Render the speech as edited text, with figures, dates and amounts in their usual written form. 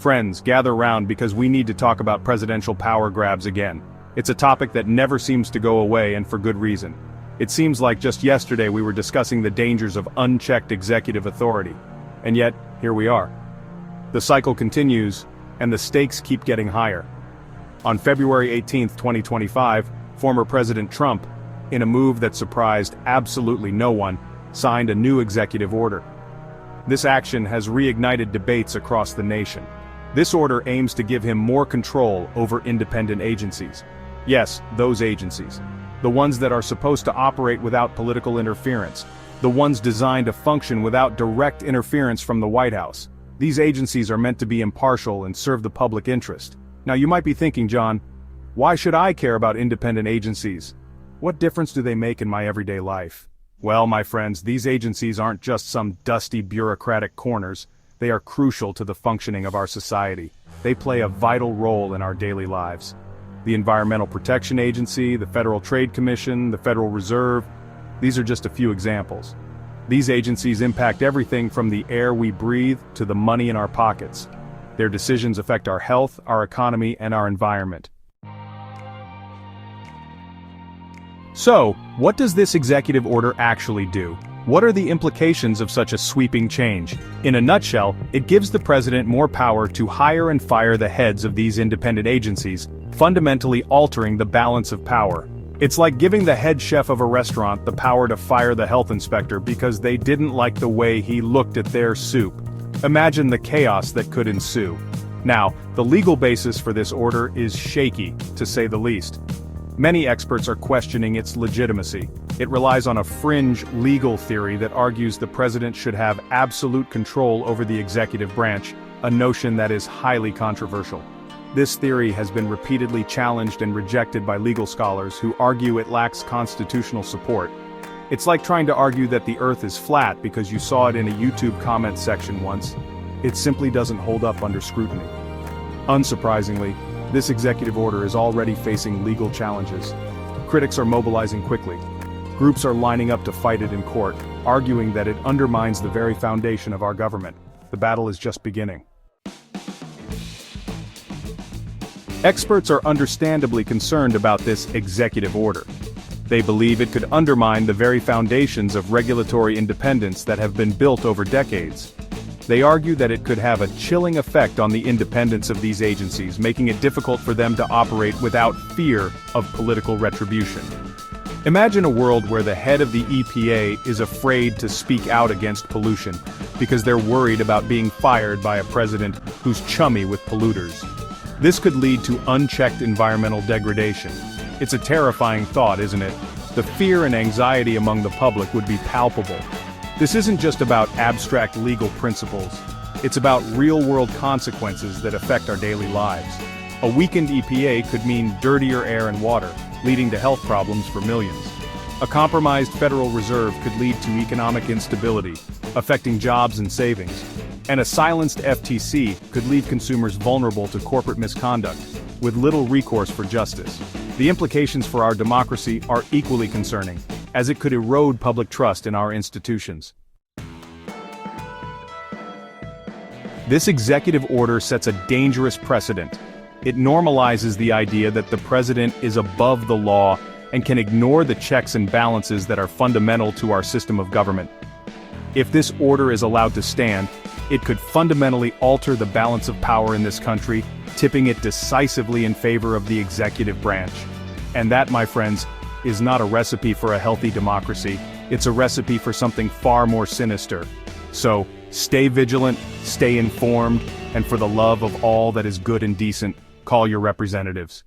Friends, gather round because we need to talk about presidential power grabs again. It's a topic that never seems to go away, and for good reason. It seems like just yesterday we were discussing the dangers of unchecked executive authority. And yet, here we are. The cycle continues, and the stakes keep getting higher. On February 18, 2025, former President Trump, in a move that surprised absolutely no one, signed a new executive order. This action has reignited debates across the nation. This order aims to give him more control over independent agencies. Yes, those agencies. The ones that are supposed to operate without political interference. The ones designed to function without direct interference from the White House. These agencies are meant to be impartial and serve the public interest. Now you might be thinking, John, why should I care about independent agencies? What difference do they make in my everyday life? Well, my friends, these agencies aren't just some dusty bureaucratic corners. They are crucial to the functioning of our society. They play a vital role in our daily lives. The Environmental Protection Agency, the Federal Trade Commission, the Federal Reserve, these are just a few examples. These agencies impact everything from the air we breathe to the money in our pockets. Their decisions affect our health, our economy, and our environment. So, what does this executive order actually do? What are the implications of such a sweeping change? In a nutshell, it gives the president more power to hire and fire the heads of these independent agencies, fundamentally altering the balance of power. It's like giving the head chef of a restaurant the power to fire the health inspector because they didn't like the way he looked at their soup. Imagine the chaos that could ensue. Now, the legal basis for this order is shaky, to say the least. Many experts are questioning its legitimacy. It relies on a fringe legal theory that argues the president should have absolute control over the executive branch, a notion that is highly controversial. This theory has been repeatedly challenged and rejected by legal scholars who argue it lacks constitutional support. It's like trying to argue that the earth is flat because you saw it in a YouTube comment section once. It simply doesn't hold up under scrutiny. Unsurprisingly, this executive order is already facing legal challenges. Critics are mobilizing quickly. Groups are lining up to fight it in court, arguing that it undermines the very foundation of our government. The battle is just beginning. Experts are understandably concerned about this executive order. They believe it could undermine the very foundations of regulatory independence that have been built over decades. They argue that it could have a chilling effect on the independence of these agencies, making it difficult for them to operate without fear of political retribution. Imagine a world where the head of the EPA is afraid to speak out against pollution, because they're worried about being fired by a president who's chummy with polluters. This could lead to unchecked environmental degradation. It's a terrifying thought, isn't it? The fear and anxiety among the public would be palpable. This isn't just about abstract legal principles. It's about real-world consequences that affect our daily lives. A weakened EPA could mean dirtier air and water, leading to health problems for millions. A compromised Federal Reserve could lead to economic instability, affecting jobs and savings. And a silenced FTC could leave consumers vulnerable to corporate misconduct, with little recourse for justice. The implications for our democracy are equally concerning, as it could erode public trust in our institutions. This executive order sets a dangerous precedent. It normalizes the idea that the president is above the law and can ignore the checks and balances that are fundamental to our system of government. If this order is allowed to stand, it could fundamentally alter the balance of power in this country, tipping it decisively in favor of the executive branch. And that, my friends, is not a recipe for a healthy democracy. It's a recipe for something far more sinister. So, stay vigilant, stay informed, and for the love of all that is good and decent, call your representatives.